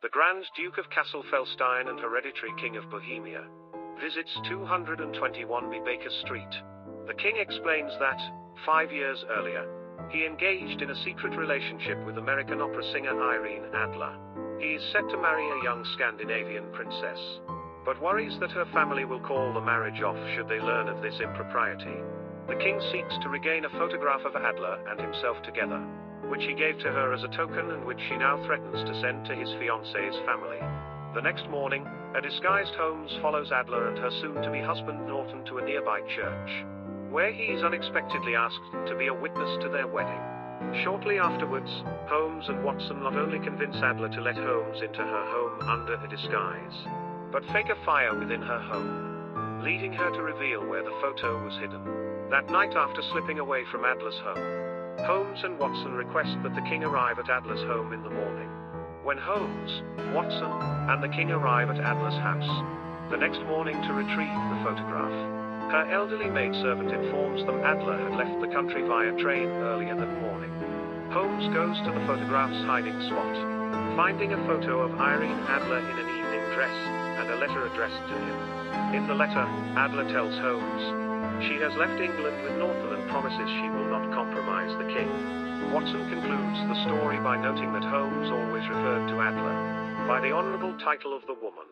The Grand Duke of Cassel-Felstein and hereditary King of Bohemia visits 221B Baker Street. The king explains that, 5 years earlier, he engaged in a secret relationship with American opera singer Irene Adler. He is set to marry a young Scandinavian princess, but worries that her family will call the marriage off should they learn of this impropriety. The king seeks to regain a photograph of Adler and himself together, which he gave to her as a token and which she now threatens to send to his fiancée's family. The next morning, a disguised Holmes follows Adler and her soon-to-be husband Norton to a nearby church, where he is unexpectedly asked to be a witness to their wedding. Shortly afterwards, Holmes and Watson not only convince Adler to let Holmes into her home under a disguise, but fake a fire within her home, leading her to reveal where the photo was hidden. That night, after slipping away from Adler's home, Holmes and Watson request that the king arrive at Adler's home in the morning. When Holmes, Watson, and the king arrive at Adler's house the next morning to retrieve the photograph, her elderly maidservant informs them Adler had left the country via train earlier that morning. Holmes goes to the photograph's hiding spot, finding a photo of Irene Adler in an evening dress and a letter addressed to him. In the letter, Adler tells Holmes she has left England with Norton and promises she will not compromise the king. Watson concludes the story by noting that Holmes always referred to Adler by the honorable title of the woman.